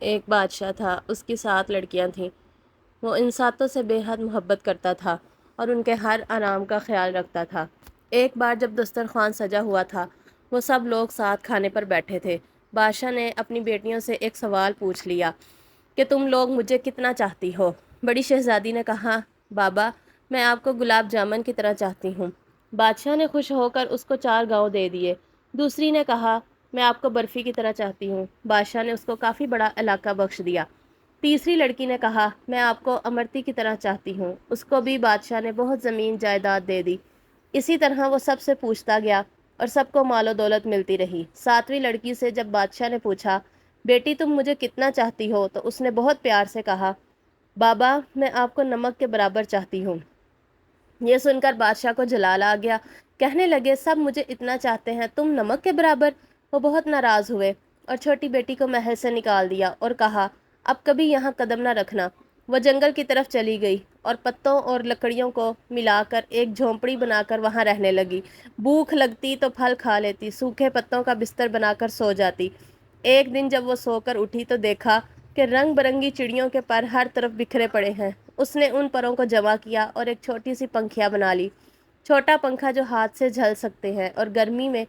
ایک بادشاہ تھا، اس کی 7 لڑکیاں تھیں۔ وہ ان 7 سے بے حد محبت کرتا تھا اور ان کے ہر آرام کا خیال رکھتا تھا۔ ایک بار جب دسترخوان سجا ہوا تھا، وہ سب لوگ ساتھ کھانے پر بیٹھے تھے۔ بادشاہ نے اپنی بیٹیوں سے ایک سوال پوچھ لیا کہ تم لوگ مجھے کتنا چاہتی ہو؟ بڑی شہزادی نے کہا، بابا میں آپ کو گلاب جامن کی طرح چاہتی ہوں۔ بادشاہ نے خوش ہو کر اس کو 4 گاؤں دے دیے۔ دوسری نے کہا، میں آپ کو برفی کی طرح چاہتی ہوں۔ بادشاہ نے اس کو کافی بڑا علاقہ بخش دیا۔ تیسری لڑکی نے کہا، میں آپ کو امرتی کی طرح چاہتی ہوں۔ اس کو بھی بادشاہ نے بہت زمین جائیداد دے دی۔ اسی طرح وہ سب سے پوچھتا گیا اور سب کو مال و دولت ملتی رہی۔ 7ویں لڑکی سے جب بادشاہ نے پوچھا، بیٹی تم مجھے کتنا چاہتی ہو؟ تو اس نے بہت پیار سے کہا، بابا میں آپ کو نمک کے برابر چاہتی ہوں۔ یہ سن کر بادشاہ کو جلال آ گیا۔ کہنے لگے، سب مجھے اتنا چاہتے ہیں، تم نمک کے برابر؟ وہ بہت ناراض ہوئے اور چھوٹی بیٹی کو محل سے نکال دیا اور کہا، اب کبھی یہاں قدم نہ رکھنا۔ وہ جنگل کی طرف چلی گئی اور پتوں اور لکڑیوں کو ملا کر ایک جھونپڑی بنا کر وہاں رہنے لگی۔ بھوک لگتی تو پھل کھا لیتی، سوکھے پتوں کا بستر بنا کر سو جاتی۔ ایک دن جب وہ سو کر اٹھی تو دیکھا کہ رنگ برنگی چڑیوں کے پر ہر طرف بکھرے پڑے ہیں۔ اس نے ان پروں کو جمع کیا اور ایک چھوٹی سی پنکھیا بنا لی۔ چھوٹا پنکھا جو ہاتھ سے جھل سکتے ہیں اور گرمی میں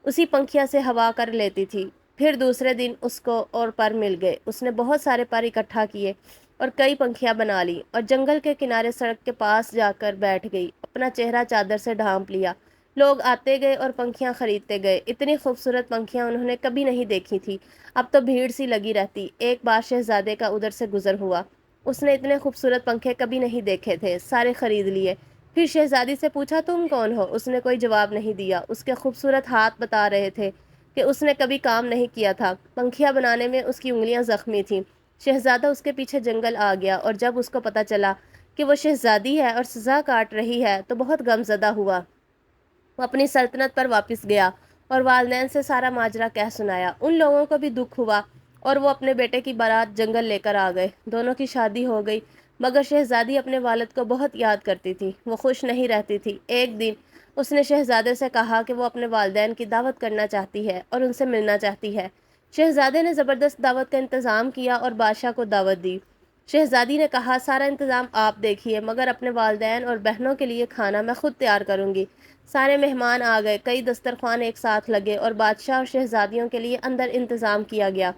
اسی پنکھیا سے ہوا کر لیتی تھی۔ پھر دوسرے دن اس کو اور پر مل گئے۔ اس نے بہت سارے پر اکٹھا کیے اور کئی پنکھیاں بنا لی اور جنگل کے کنارے سڑک کے پاس جا کر بیٹھ گئی۔ اپنا چہرہ چادر سے ڈھانپ لیا۔ لوگ آتے گئے اور پنکھیاں خریدتے گئے۔ اتنی خوبصورت پنکھیاں انہوں نے کبھی نہیں دیکھی تھی۔ اب تو بھیڑ سی لگی رہتی۔ ایک بار شہزادے کا ادھر سے گزر ہوا۔ اس نے اتنے خوبصورت پنکھے کبھی نہیں دیکھے تھے، سارے خرید لیے۔ پھر شہزادی سے پوچھا، تم کون ہو؟ اس نے کوئی جواب نہیں دیا۔ اس کے خوبصورت ہاتھ بتا رہے تھے کہ اس نے کبھی کام نہیں کیا تھا۔ پنکھیاں بنانے میں اس کی انگلیاں زخمی تھیں۔ شہزادہ اس کے پیچھے جنگل آ گیا اور جب اس کو پتا چلا کہ وہ شہزادی ہے اور سزا کاٹ رہی ہے تو بہت غمزدہ ہوا۔ وہ اپنی سلطنت پر واپس گیا اور والدین سے سارا ماجرا کہہ سنایا۔ ان لوگوں کو بھی دکھ ہوا اور وہ اپنے بیٹے کی بارات جنگل لے کر آ گئے۔ دونوں کی شادی ہو گئی، مگر شہزادی اپنے والد کو بہت یاد کرتی تھی۔ وہ خوش نہیں رہتی تھی۔ ایک دن اس نے شہزادے سے کہا کہ وہ اپنے والدین کی دعوت کرنا چاہتی ہے اور ان سے ملنا چاہتی ہے۔ شہزادے نے زبردست دعوت کا انتظام کیا اور بادشاہ کو دعوت دی۔ شہزادی نے کہا، سارا انتظام آپ دیکھیے، مگر اپنے والدین اور بہنوں کے لیے کھانا میں خود تیار کروں گی۔ سارے مہمان آ گئے، کئی دسترخوان ایک ساتھ لگے اور بادشاہ اور شہزادیوں کے لیے اندر انتظام کیا گیا۔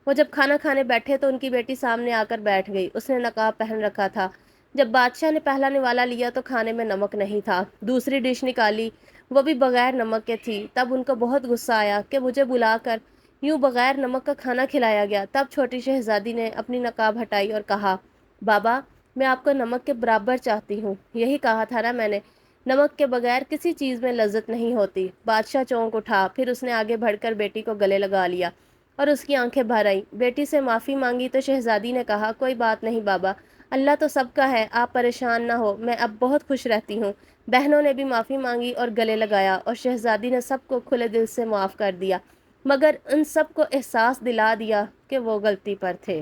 وہ جب کھانا کھانے بیٹھے تو ان کی بیٹی سامنے آ کر بیٹھ گئی۔ اس نے نقاب پہن رکھا تھا۔ جب بادشاہ نے پہلا نوالا لیا تو کھانے میں نمک نہیں تھا۔ دوسری ڈش نکالی، وہ بھی بغیر نمک کے تھی۔ تب ان کو بہت غصہ آیا کہ مجھے بلا کر یوں بغیر نمک کا کھانا کھلایا گیا۔ تب چھوٹی شہزادی نے اپنی نقاب ہٹائی اور کہا، بابا میں آپ کو نمک کے برابر چاہتی ہوں۔ یہی کہا تھا نا میں نے، نمک کے بغیر کسی چیز میں لذت نہیں ہوتی۔ بادشاہ چونک اٹھا، پھر اس نے آگے بڑھ کر بیٹی کو گلے لگا لیا اور اس کی آنکھیں بھر آئیں۔ بیٹی سے معافی مانگی تو شہزادی نے کہا، کوئی بات نہیں بابا، اللہ تو سب کا ہے، آپ پریشان نہ ہو، میں اب بہت خوش رہتی ہوں۔ بہنوں نے بھی معافی مانگی اور گلے لگایا اور شہزادی نے سب کو کھلے دل سے معاف کر دیا، مگر ان سب کو احساس دلا دیا کہ وہ غلطی پر تھے۔